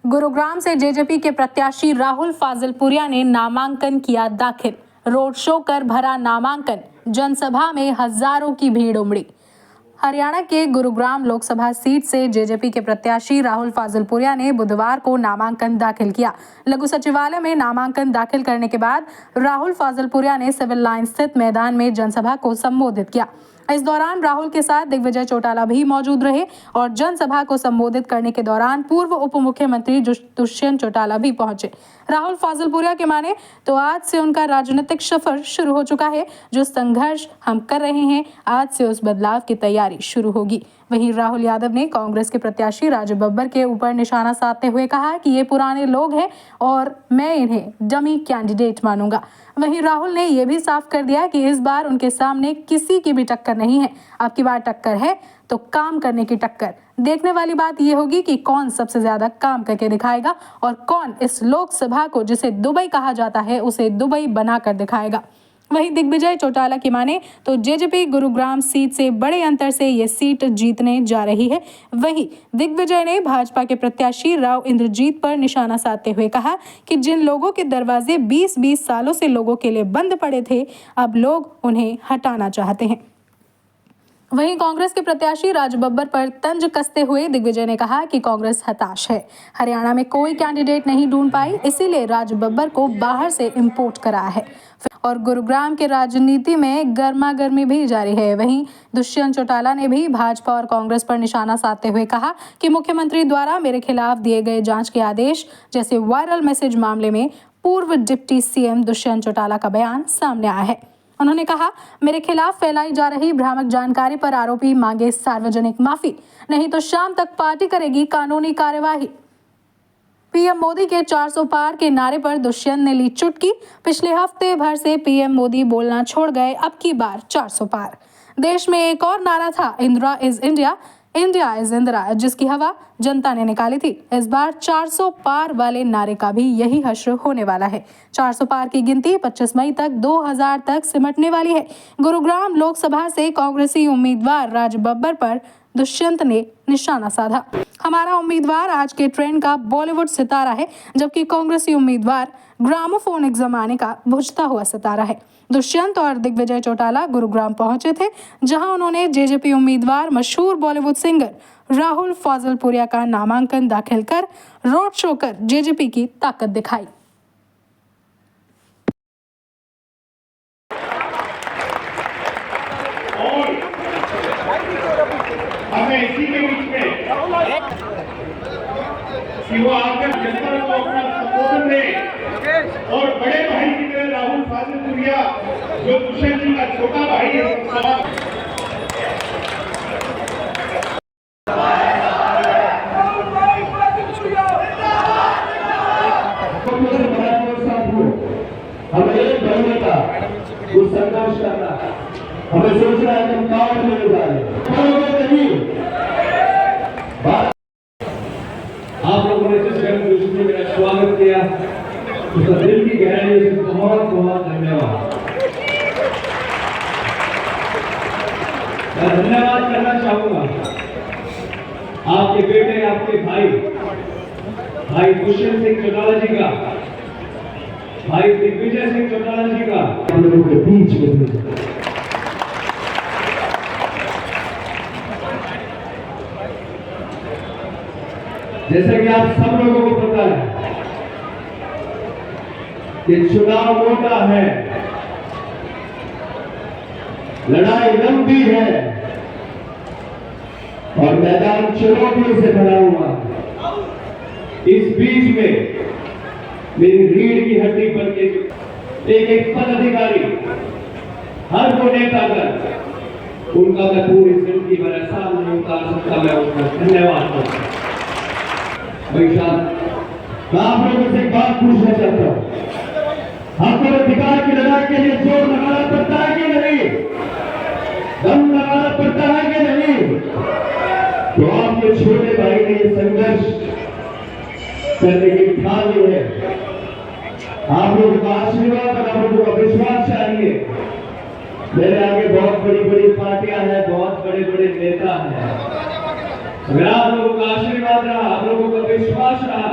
गुरुग्राम से जेजेपी के प्रत्याशी राहुल फाजलपुरिया ने नामांकन किया दाखिल। रोड शो कर भरा नामांकन, जनसभा में हजारों की भीड़ उमड़ी। हरियाणा के गुरुग्राम लोकसभा सीट से जेजेपी के प्रत्याशी राहुल फाजलपुरिया ने बुधवार को नामांकन दाखिल किया। लघु सचिवालय में नामांकन दाखिल करने के बाद राहुल फाजलपुरिया ने सिविल लाइन स्थित मैदान में जनसभा को संबोधित किया। इस दौरान राहुल के साथ दिग्विजय चौटाला भी मौजूद रहे और जनसभा को संबोधित करने के दौरान पूर्व उप मुख्यमंत्री दुष्यंत चौटाला भी पहुंचे। राहुल फाजलपुरिया के माने तो आज से उनका राजनीतिक सफर शुरू हो चुका है। जो संघर्ष हम कर रहे हैं, आज से उस बदलाव की तैयारी शुरू होगी। वहीं राहुल यादव ने कांग्रेस के प्रत्याशी राजू बब्बर के ऊपर निशाना साधते हुए कहा कि ये पुराने लोग हैं और मैं इन्हें डमी कैंडिडेट मानूंगा। वहीं राहुल ने यह भी साफ कर दिया कि इस बार उनके सामने किसी की भी टक्कर नहीं है। अब की बार टक्कर है तो काम करने की टक्कर। देखने वाली बात यह होगी कि कौन सबसे ज्यादा काम करके दिखाएगा और कौन इस लोकसभा को, जिसे दुबई कहा जाता है, उसे दुबई बनाकर दिखाएगा। वहीं दिग्विजय चौटाला की माने तो जेजेपी गुरुग्राम सीट से बड़े अंतर से ये सीट जीतने जा रही है। वहीं दिग्विजय ने भाजपा के प्रत्याशी राव इंद्रजीत पर निशाना साधते हुए कहा कि जिन लोगों के दरवाजे 20-20 सालों से लोगों के लिए बंद पड़े थे, अब लोग उन्हें हटाना चाहते हैं। वहीं कांग्रेस के प्रत्याशी राजू बब्बर पर तंज कसते हुए दिग्विजय ने कहा कि कांग्रेस हताश है। हरियाणा में कोई कैंडिडेट नहीं ढूंढ पाई, इसीलिए राजू बब्बर को बाहर से इंपोर्ट करा है और गुरुग्राम के राजनीति में गर्मा गर्मी भी जारी है। वहीं दुष्यंत चौटाला ने भी भाजपा और कांग्रेस पर निशाना साधते हुए कहा कि मुख्यमंत्री द्वारा मेरे खिलाफ दिए गए जांच के आदेश जैसे वायरल मैसेज मामले में पूर्व डिप्टी सीएम दुष्यंत चौटाला का बयान सामने आया है। उन्होंने कहा, मेरे खिलाफ फैलाई जा रही भ्रामक जानकारी पर आरोपी मांगे सार्वजनिक माफी, नहीं तो शाम तक पार्टी करेगी कानूनी कार्यवाही। पीएम मोदी के 400 पार के नारे पर दुष्यंत ने ली चुटकी। पिछले हफ्ते भर से पीएम मोदी बोलना छोड़ गए, अब की बार 400 पार। देश में एक और नारा था, Indira is India, India is Indira, जिसकी हवा जनता ने निकाली थी। इस बार 400 पार वाले नारे का भी यही हश्र होने वाला है। 400 पार की गिनती 25 मई तक 2000 तक सिमटने वाली है। गुरुग्राम लोकसभा से कांग्रेसी उम्मीदवार राजू बब्बर पर दुष्यंत ने निशाना साधा। हमारा उम्मीदवार आज के ट्रेंड का बॉलीवुड सितारा है, जबकि कांग्रेसी उम्मीदवार ग्रामोफोनिक जमाने का बुझता हुआ सितारा है। दुष्यंत और दिग्विजय चौटाला गुरुग्राम पहुंचे थे, जहां उन्होंने जेजेपी उम्मीदवार मशहूर बॉलीवुड सिंगर राहुल फाजलपुरिया का नामांकन दाखिल कर रोड शो कर जेजेपी की ताकत दिखाई। हमें इसी के बीच में कि वो आकर जनता को अपना संबोधन दे और बड़े भाई की तरह राहुल फाजलपुरिया जो दुष्यंत जी का छोटा भाई है, हमें एक बनने का कुछ संघर्ष करना, हमें सोचना है कि हम काम लेने जा रहे हैं। आप लोगों ने जिस गर्म में मेरा स्वागत किया, उसका दिल की गहराई से बहुत बहुत धन्यवाद। मैं धन्यवाद करना चाहूंगा आपके बेटे, आपके भाई दुष्यंत सिंह चौटाला जी का, भाई दिग्विजय सिंह चौटाला जी का हम लोगों के बीच में। जैसे कि आप सब लोगों को पता है कि चुनाव मोटा है, लड़ाई लंबी है और मैदान चुनौतियों से भरा हुआ है। इस बीच में मेरी रीढ़ की हड्डी पर के एक पद अधिकारी, हर वो नेता कर उनका मैं पूरी जिंदगी भर एहसान नहीं उतार सकता। मैं उनका धन्यवाद करता हूं। भाई साहब, मैं आप लोगों से एक बात पूछना चाहता हूं, हमको अधिकार की लड़ाई के लिए जोर लगाना पड़ता है कि नहीं? दम लगाना पड़ता है कि नहीं? तो आपके छोटे भाई ने ये संघर्ष करने की ठान ली है। आप लोगों का आशीर्वाद और आप लोगों का विश्वास चाहिए। मेरे आगे बहुत बड़ी बड़ी पार्टियां हैं, बहुत बड़े बड़े नेता हैं। अगर आप लोगों का आशीर्वाद रहा, आप लोगों का विश्वास रहा,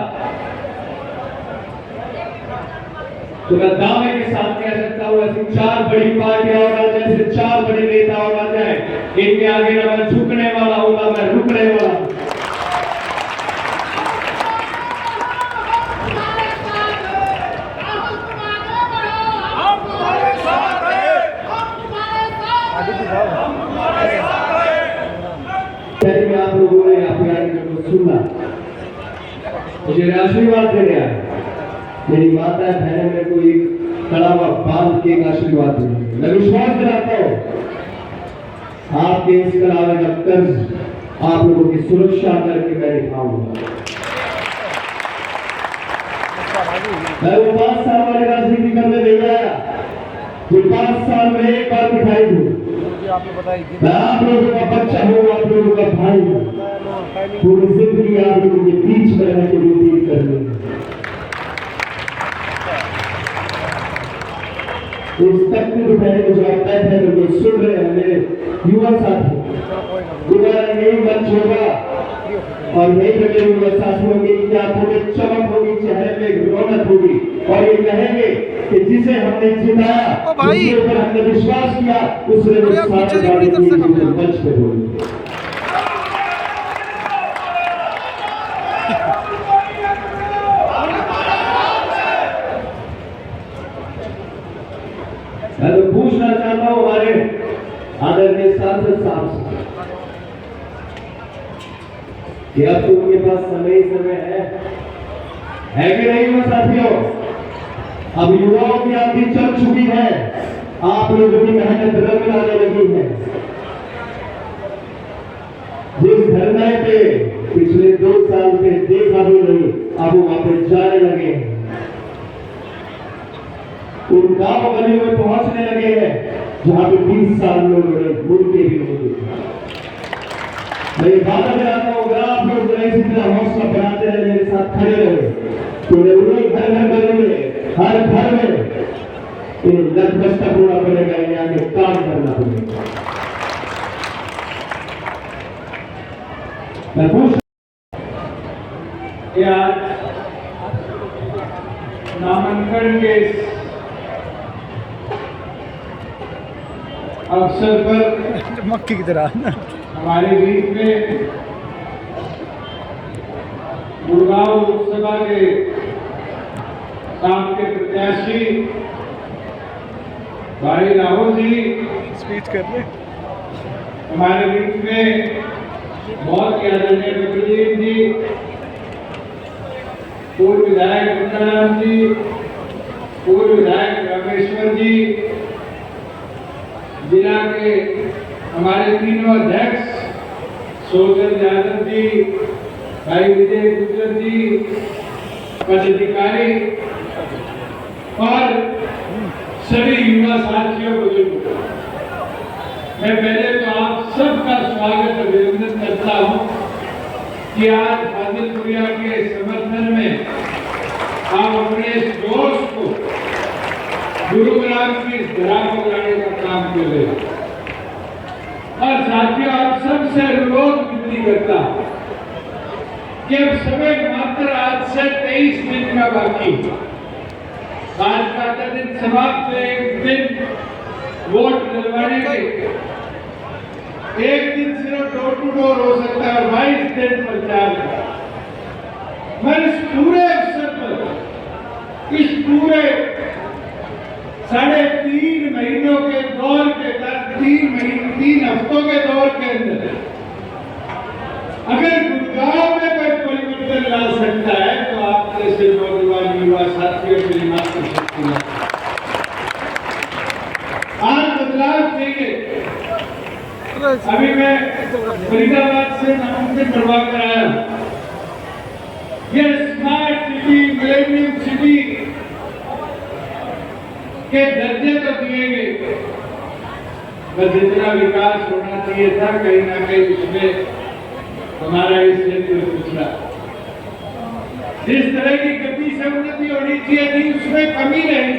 तो मैं दावे के साथ कह सकता हूं ऐसी 4 बड़ी पार्टियां और आ जाए, ऐसे 4 बड़े नेता और आ जाए, इनके आगे ना मैं झुकने वाला हूं ना मैं रुकने वाला हूं। पहले आप लोगों ने आप सुनना, मुझे आशीर्वाद दे रहा है। मेरी माता बहन मेरे को एक खड़ा हुआ बांध के एक आशीर्वाद दे रही है। मैं विश्वास दिलाता हूं आपके इस कलावे का कर्ज आप लोगों की सुरक्षा करके मैं दिखाऊंगा। मैं वो 5 साल वाले राजनीति करने नहीं आया जो 5 साल में एक बार दिखाई दूं। मैं आप लोगों का बच्चा हूँ, आप लोगों का भाई हूँ, पूरी जिंदगी आप लोगों के बीच में रहने के लिए उम्मीद कर रही हूँ। इस तक के पहले जो आता है जो सुन रहे हैं मेरे युवा साथी, दोबारा यही मंच होगा और यही मेरे युवा साथियों की क्या थोड़ी चमक होगी, चेहरे पे रौनक होगी और ये कहेंगे कि जिसे हमने जिताया, उसके ऊपर हमने विश्वास किया, उसने मंच पे बोली। मैं तो पूछना चाहता हूं हमारे आदरणीय सांसद साहब से कि अब तो उनके पास समय है कि नहीं हुआ साथियों? अब युवाओं की आंधी चल चुकी है, आप लोगों की मेहनत रंग लाने लगी है। जिस धरने पे पिछले 2 साल से देखा भी नहीं, अब वो वहां पे जाने लगे हैं, उन गांव गलियों में पहुंचने लगे हैं जहां पे 20 साल लोगों ने मुड़ के भी नहीं देखा। मैं ये बात कराता हूं, अगर आप लोग इसी तरह हौसला बनाते रहे, मेरे साथ खड़े रहे, तो उन्हें घर घर बनेंगे, हर घर में इन्हें लक्ष्य पूरा पड़ेगा, इन्हें आगे काम करना पड़ेगा। मैं पूछ आज नामांकन के अवसर पर मक्की की तरह हमारे बीच में गुड़गांव लोकसभा के आपके प्रत्याशी भाई राहुल जी स्पीच कर ले। हमारे बीच में बहुत ही आदरणीय बद्रीजीत जी, पूर्व विधायक गंगाराम जी, पूर्व विधायक रामेश्वर जी, जिला के हमारे तीनों अध्यक्ष सोजन यादव जी, भाई विजय गुजर जी, पदाधिकारी और सभी युवा साथियों को मैं पहले तो आप सबका स्वागत अभिनंदन करता हूं कि आज फाजिलपुरिया के समर्थन में आप अपने इस जोश को गुरुग्राम की धरा को लाने का काम कर रहे हैं। और साथियों, आप सबसे अनुरोध विनती करता हूं कि अब समय मात्र आज से 23 दिन का बाकी, आज का दिन समाप्त, एक दिन वोट डलवाने के, एक दिन सिर्फ डोर टू डोर हो सकता है और 22 दिन प्रचार है। मैं इस पूरे अवसर पर, इस पूरे 3.5 महीनों के दौर के 3 हफ्तों के दौर के अंदर अगर गुड़गांव में कोई परिवर्तन ला सकता है तो आप जैसे नौजवान युवा साथियों के लिए मात्र शक्ति है। आज बदलाव चाहिए। अभी मैं फरीदाबाद से नामांकन करवा कर आया हूं। ये स्मार्ट सिटी, मिलेनियम सिटी के दर्जे तो दिए गए, बस जितना विकास होना चाहिए था कहीं ना कहीं उसमें हमारा इस क्षेत्र पिछड़ा। जिस तरह की गति से उन्नति होनी चाहिए थी उसमें कमी रही।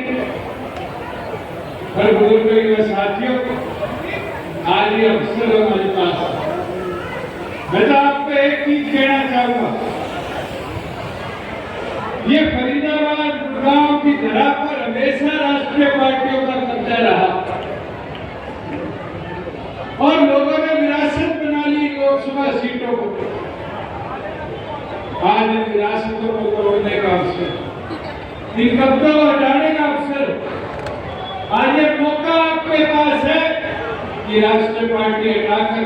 पर बुजुर्ग साथियों, आज ये अवसर हमारे पास, मैं तो आपको एक चीज कहना चाहूंगा, ये फरीदाबाद गुड़गांव की धरा पर हमेशा राष्ट्रीय पार्टियों का कब्जा रहा और लोगों ने विरासत बना ली लोकसभा सीटों को। आज इन विरासतों को तोड़ने का अवसर, इन कब्जों को हटाने का अवसर, आज ये मौका आपके पास है कि राष्ट्रीय पार्टी हटाकर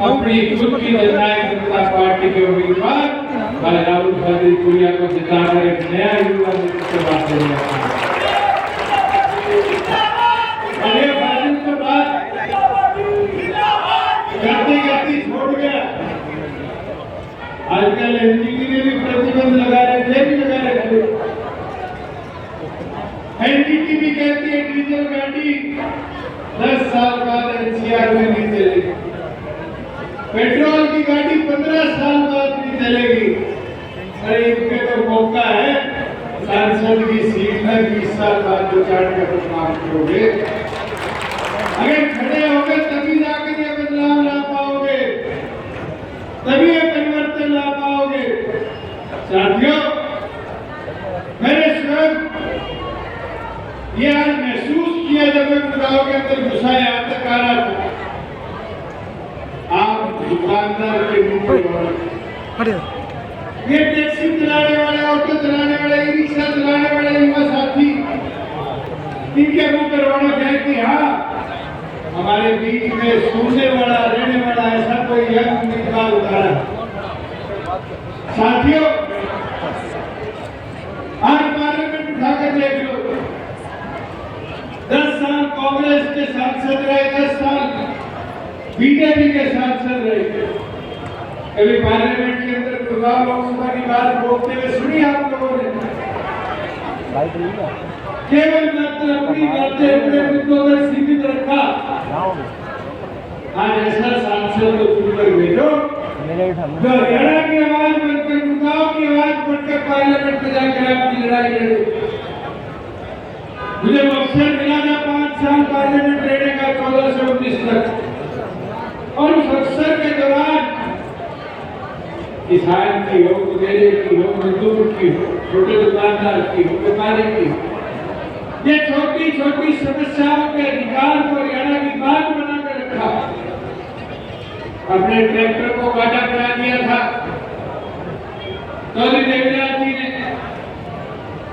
अपनी खुद की जननायक जनता पार्टी के उम्मीदवार भाई राहुल फाजिल पुरिया को जिताकर एक नया युवा नेतृत्व बांटने में फाजिल को बात करते करते छोड़ गया। आजकल एनजीटी ने भी प्रतिबंध लगा रहे थे, भी लगा रहे थे। एनजीटी भी कहती है डीजल गाड़ी 10 साल बाद एनसीआर में नहीं चलेगी, पेट्रोल की गाड़ी 15 साल बाद नहीं चलेगी। अरे इनके तो मौका है सांसद की सीट में 20 साल बाद जो चार्ट का काम करोगे, अगर खड़े होगे तभी जाकर ये बदलाव ला पाओगे, तभी ये परिवर्तन ला पाओगे। साथियों, मैंने स्वयं ये आज महसूस किया जब मैं गुड़गांव के अंदर घुसा यहाँ तक आ रहा था। आप दुकानदार के मुंह पर ये टैक्सी चलाने वाले, ऑटो चलाने वाले, ई रिक्शा चलाने वाले युवा साथी, इनके मुंह पर रौनक है कि हाँ, हमारे बीच में सुनने वाला, रहने वाला ऐसा कोई यंग उम्मीदवार उतारा। साथियों, आज पार्लियामेंट उठाकर देख लो, 10 साल कांग्रेस के सांसद रहे, 10 साल बीजेपी के सांसद रहे। कभी पार्लियामेंट के अंदर गुड़गांव लोकसभा की बात बोलते हुए सुनी आप लोगों ने? केवल मात्र अपनी बातें अपने मुद्दों पर सीमित रखा। आज ऐसा सांसद को चुनकर भेजो जो हरियाणा की आवाज बनकर, गुड़गांव की आवाज बनकर पार्लियामेंट में जाकर आपकी लड़ाई लड़े। मुझे अवसर मिला था 5 साल पार्लियामेंट रहने का 14 से 19 तक, और उस अवसर के दौरान किसान की हो, मुदेरे की हो, मजदूर की हो, छोटे दुकानदार की हो, व्यापारी की हो, ये छोटी छोटी समस्याओं के अधिकार को हरियाणा की बात बनाकर रखा। अपने ट्रैक्टर को काटा बना दिया था चौधरी देवीराज जी ने।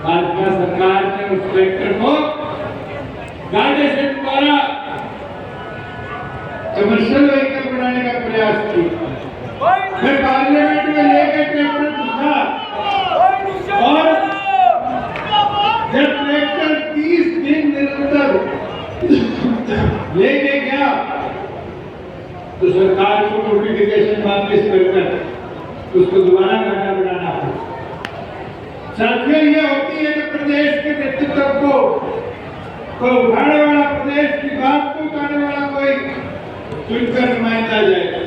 भाजपा सरकार ने उस ट्रैक्टर को गाड़े से दोबारा कमर्शियल व्हीकल बनाने का प्रयास किया। मैं पार्लियामेंट में लेकर ट्रैक्टर घुसा और जब ट्रैक्टर 30 दिन निरंतर लेके गया तो सरकार को नोटिफिकेशन वापस करकर उसको दोबारा घाटा बनाना पड़ा। साथियों, ये होती है कि प्रदेश के नेतृत्व को उठाने वाला, प्रदेश की बात को उठाने वाला कोई चुनकर नुमाइंदा जाएगा।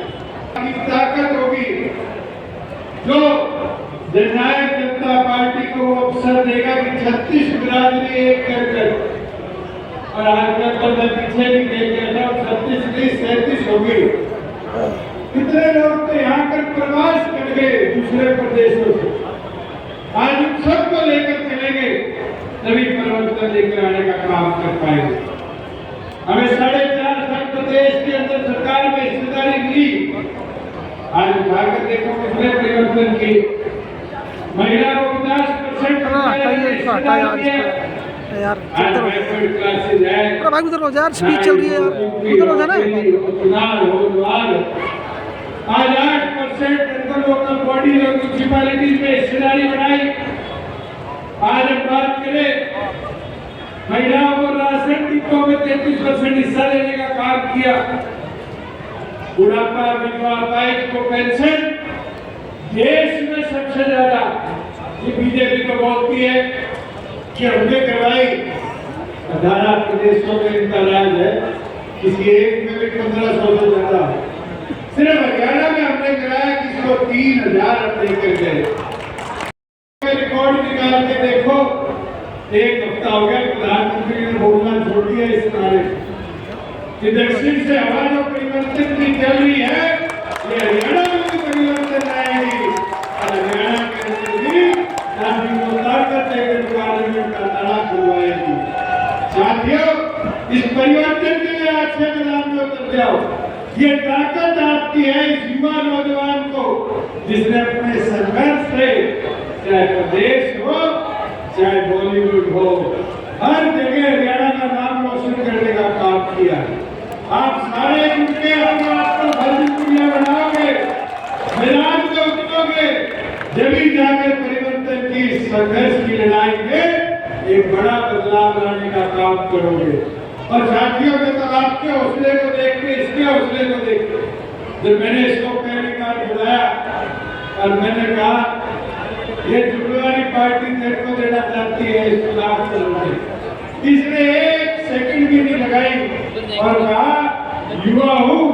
ताकत होगी जो जननायक जनता पार्टी को वो अवसर देगा कि 36 बिरादरी एक कर, और आज तक तो मैं पीछे भी देख गया था, 36 नहीं 37 हो गई। कितने लोग तो यहाँ कर प्रवास कर गए दूसरे प्रदेशों से। आज उन सबको लेकर चलेंगे, तभी परिवर्तन लेकर आने का काम कर पाएंगे। हमें 4.5 साल प्रदेश के अंदर सरकार में हिस्सेदारी मिली। आज उठाकर देखो कितने परिवर्तन किए। महिला को 50% भाई उधर हो यार, स्पीच चल रही है यार, उधर हो जाना। आज 8% लोकल बॉडी और म्यूनिसिपैलिटीज में हिस्सेदारी बढ़ाई। आज हम बात करें महिलाओं को राशन डिब्बों में 33% हिस्सा लेने का काम किया। बुढ़ापा, विधवा, अपाहिज को पेंशन देश में सबसे ज्यादा, ये बीजेपी तो बोलती है कि हमने करवाई, 18 प्रदेशों में इनका राज है, किसी एक में भी 1500 से ज्यादा। सिर्फ हरियाणा में हमने कराया, किसी को 3000 हमने कर गए। रिकॉर्ड निकाल के देखो, एक हफ्ता हो गया प्रधानमंत्री ने बोलना छोड़ दिया इस नारे कि दक्षिण से हवा जो परिवर्तन की चल रही है, ये हरियाणा में भी परिवर्तन आएगी और हरियाणा के अंदर भी पार्लियामेंट का ताला खुलवाएगी। जाओ। ये ताकत आपकी है इस युवा नौजवान को, जिसने अपने संघर्ष से, चाहे प्रदेश हो चाहे बॉलीवुड हो, हर जगह हरियाणा का नाम रोशन करने का काम किया है। आप सारे मिलकर अपने आप को फाजिलपुरिया बनाओगे, मैदान में उतरोगे, जब ही जाकर परिवर्तन की संघर्ष की लड़ाई में एक बड़ा बदलाव लाने का काम करोगे। और साथियों में तो आपके हौसले को देख के, इसके हौसले को देख के, जब मैंने इसको पहली बार बुलाया और मैंने कहा ये जुड़वानी पार्टी तेरे को देना चाहती है इस चुनाव को लड़ने, इसने एक सेकंड भी नहीं लगाई और कहा युवा हूँ,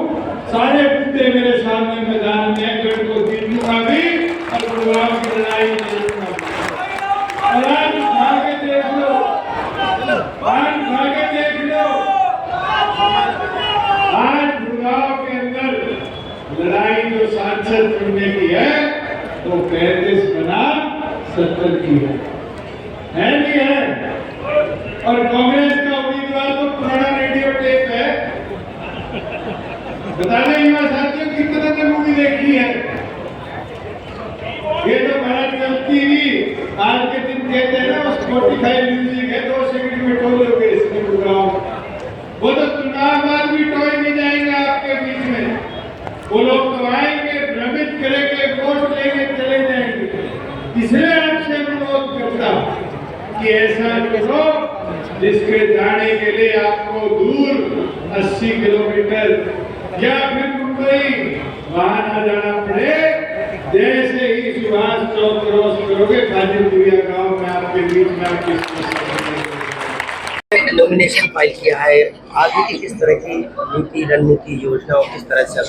सारे मुद्दे मेरे सामने मैदान में, गढ़ को जीतूंगा भी और चुनाव की लड़ाई जीतूंगा। और आज उठा के देख लो, आज उठा के देख लो, आज चुनाव के अंदर लड़ाई जो सांसद चुनने की है तो 35 बना 70 की है नहीं है। और कांग्रेस का उम्मीदवार तो पुराना रेडियो टेप है। बता दें युवा साथियों कितने ने मूवी देखी है। ये तो भारत गलती हुई, आज के दिन कहते हैं ना स्पॉटिफाई म्यूजिक है, 2 सेकंड में टोल लोगे इसमें प्रोग्राम। वो तो चुनाव बाद भी टोल नहीं जाएंगे आपके बीच में। वो लोग तो आएंगे, भ्रमित करेंगे, वोट लेके चले जाएंगे। इसलिए आपसे अनुरोध करता कि ऐसा करो जिसके जाने के लिए आपको दूर 80 किलोमीटर या फिर मुंबई वहां ना जाना पड़े। जैसे ही सुभाष चौक क्रॉस करोगे फाजिलपुरिया गांव में आपके बीच में आपकी नॉमिनेशन फाइल किया है, आगे की किस तरह की नीति रणनीति योजना किस तरह से?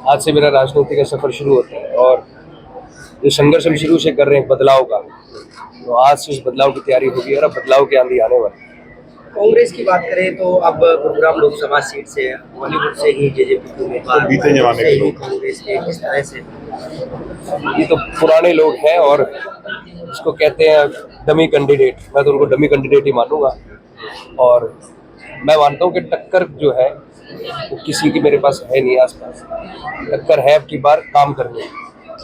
आज से मेरा राजनीति का सफर शुरू होता है और जो संघर्ष हम शुरू से कर रहे हैं बदलाव का, तो आज से उस बदलाव की तैयारी होगी और अब बदलाव की आंधी आने वाली। कांग्रेस की बात करें तो अब गुरुग्राम लोकसभा सीट से बॉलीवुड से ही जेजेपी के उम्मीदवार कांग्रेस के किस तरह से? ये तो पुराने लोग हैं और इसको कहते हैं डमी कैंडिडेट। मैं तो उनको डमी कैंडिडेट ही मानूंगा और मैं मानता हूँ कि टक्कर जो है वो किसी की मेरे पास है नहीं आसपास। टक्कर है अब की बार काम करने,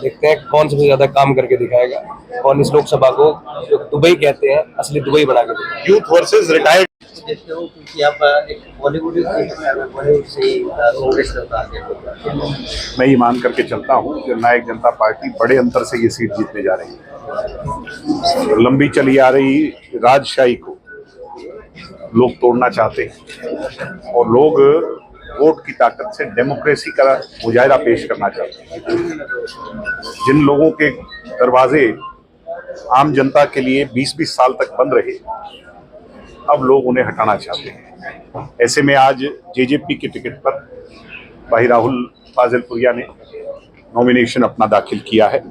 देखते हैं कौन सबसे ज्यादा काम करके दिखाएगा, कौन इस लोकसभा को जो दुबई कहते हैं असली दुबई बना के दिखाएगा। यूथ वर्सेस रिटायर्ड देखते हो क्योंकि आप एक बॉलीवुड से कांग्रेस मैं ये मान करके चलता हूँ कि जननायक जनता पार्टी बड़े अंतर से ये सीट जीतने जा रही है। लंबी चली आ रही राजशाही को लोग तोड़ना चाहते हैं और लोग वोट की ताकत से डेमोक्रेसी का मुजाहिरा पेश करना चाहते हैं। जिन लोगों के दरवाजे आम जनता के लिए 20-20 साल तक बंद रहे, अब लोग उन्हें हटाना चाहते हैं। ऐसे में आज जेजेपी की टिकट पर भाई राहुल फाजिलपुरिया ने नॉमिनेशन अपना दाखिल किया है।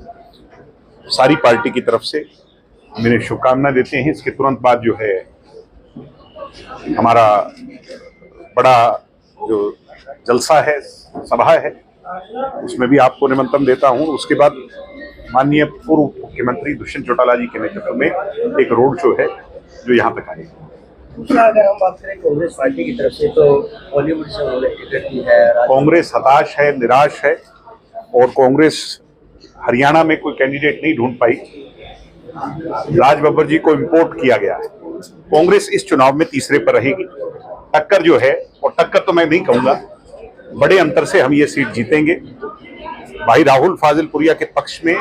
सारी पार्टी की तरफ से मैंने शुभकामनाएं देते हैं। इसके तुरंत बाद जो है हमारा बड़ा जो जलसा है, सभा है, उसमें भी आपको निमंत्रण देता हूं। उसके बाद माननीय पूर्व मुख्यमंत्री दुष्यंत चौटाला जी के नेतृत्व में एक रोड शो है जो यहाँ तक आएगा। अगर हम बात करें कांग्रेस पार्टी की तरफ से तो बॉलीवुड से उन्होंने टिकट दी है। कांग्रेस हताश है, निराश है और कांग्रेस हरियाणा में कोई कैंडिडेट नहीं ढूंढ पाई। राज बब्बर जी को इम्पोर्ट किया गया है। कांग्रेस इस चुनाव में तीसरे पर रहेगी। टक्कर जो है, और टक्कर तो मैं नहीं कहूंगा, बड़े अंतर से हम ये सीट जीतेंगे। भाई राहुल फाजिलपुरिया के पक्ष में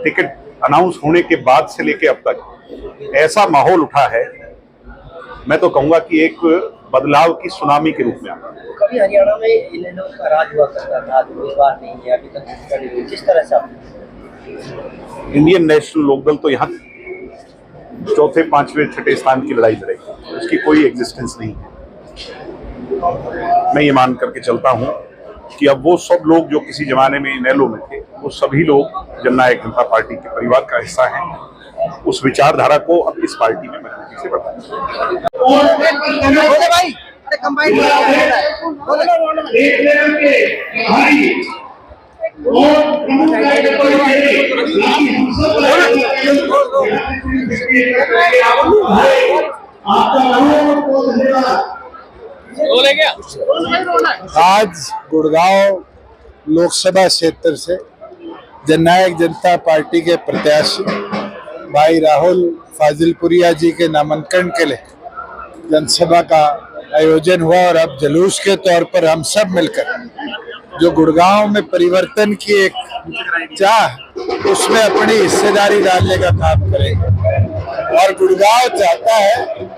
टिकट अनाउंस होने के बाद से लेके अब तक ऐसा माहौल उठा है, मैं तो कहूंगा कि एक बदलाव की सुनामी के रूप में आता है। कभी हरियाणा में इन लोगों का राज हुआ करता था, उम्मीदवार नहीं है अभी तक, किस तरह से आप? इंडियन नेशनल लोकदल तो यहाँ चौथे, पांचवें, छठे स्थान की लड़ाई लड़ेगी, उसकी कोई एग्जिस्टेंस नहीं है। मैं ये मान करके चलता हूँ कि अब वो सब लोग जो किसी जमाने में इनेलो में थे, वो सभी लोग जननायक जनता पार्टी के परिवार का हिस्सा हैं। उस विचारधारा को अब इस पार्टी में मजबूती से बढ़ाएं। आपका बहुत बहुत धन्यवाद। आज गुड़गांव लोकसभा क्षेत्र से जननायक जनता पार्टी के प्रत्याशी भाई राहुल फाजिलपुरिया जी के नामांकन के लिए जनसभा का आयोजन हुआ और अब जुलूस के तौर पर हम सब मिलकर जो गुड़गांव में परिवर्तन की एक चाह उसमें अपनी हिस्सेदारी डालने का काम करेंगे। और गुड़गांव चाहता है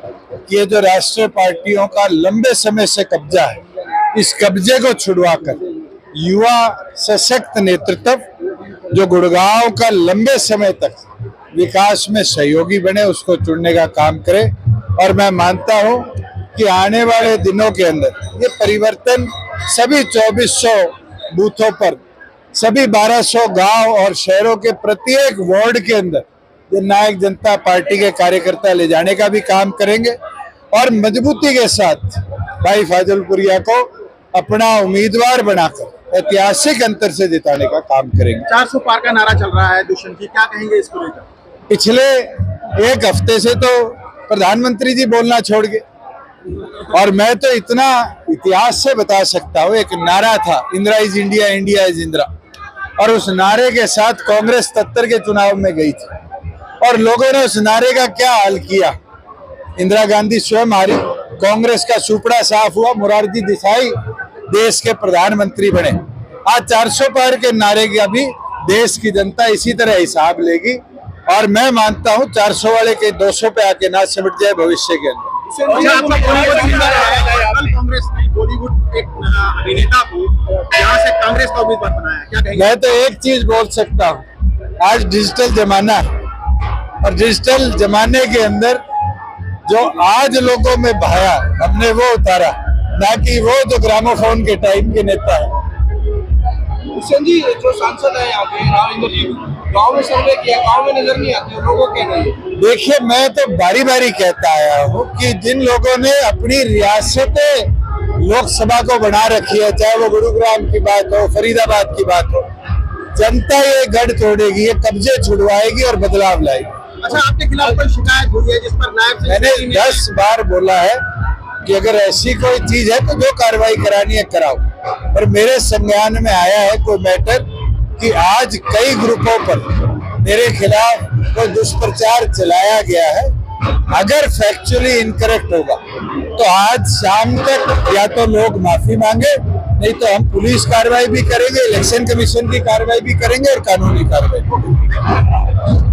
कि ये जो राष्ट्रीय पार्टियों का लंबे समय से कब्जा है, इस कब्जे को छुड़वाकर युवा सशक्त नेतृत्व जो गुड़गांव का लंबे समय तक विकास में सहयोगी बने, उसको चुनने का काम करे। और मैं मानता हूं कि आने वाले दिनों के अंदर ये परिवर्तन सभी 2400 बूथों पर, सभी 1200 गांव और शहरों के प्रत्येक वार्ड के अंदर जननायक जनता पार्टी के कार्यकर्ता ले जाने का भी काम करेंगे और मजबूती के साथ भाई फाजिलपुरिया को अपना उम्मीदवार बनाकर ऐतिहासिक अंतर से जिताने का काम करेंगे। 400 पार का नारा चल रहा है दुष्यंत जी, क्या कहेंगे इसको लेकर? पिछले एक हफ्ते से तो प्रधानमंत्री जी बोलना छोड़ गए और मैं तो इतना इतिहास से बता सकता हूँ, एक नारा था Indira is India, India is Indira, और उस नारे के साथ कांग्रेस 77 के चुनाव में गई थी और लोगों ने उस नारे का क्या हाल किया। इंदिरा गांधी स्वयं हारी, कांग्रेस का सुपड़ा साफ हुआ, मोरारजी देसाई देश के प्रधानमंत्री बने। आज 400 पार के नारे का भी देश की जनता इसी तरह हिसाब लेगी और मैं मानता हूं 400 वाले के 200 पे आके ना सिमट जाए भविष्य के अंदर। कांग्रेस ने बॉलीवुड एक अभिनेता को यहाँ से कांग्रेस का उम्मीदवार बनाया, क्या कहेंगे? मैं तो एक चीज बोल सकता हूँ, आज डिजिटल जमाना है और डिजिटल जमाने के अंदर जो आज लोगों में भाया हमने वो उतारा, ना कि वो जो ग्रामोफोन के टाइम के नेता है। दुष्यंत जी, जो सांसद है यहाँ पे राविंदर जी, गाँव में सर्वे किया, गाँव में नजर नहीं आते, लोगों के नहीं। देखिए, मैं तो बारी बारी कहता आया हूँ कि जिन लोगों ने अपनी रियासतें लोकसभा को बना रखी है, चाहे वो गुरुग्राम की बात हो, फरीदाबाद की बात हो, जनता ये गढ़ तोड़ेगी, ये कब्जे छुड़वाएगी और बदलाव लाएगी। अच्छा, आपके खिलाफ कोई शिकायत हुई है जिस पर नायब? मैंने 10 बार बोला है कि अगर ऐसी कोई चीज है तो जो कार्रवाई करानी है कराओ, पर मेरे संज्ञान में आया है कोई मैटर कि आज कई ग्रुपों पर मेरे खिलाफ कोई दुष्प्रचार चलाया गया है। अगर फैक्चुअली इनकरेक्ट होगा तो आज शाम तक या तो लोग माफी मांगे, नहीं तो हम पुलिस कार्रवाई भी करेंगे, इलेक्शन कमीशन की कार्रवाई भी करेंगे और कानूनी कार्रवाई भी करेंगे।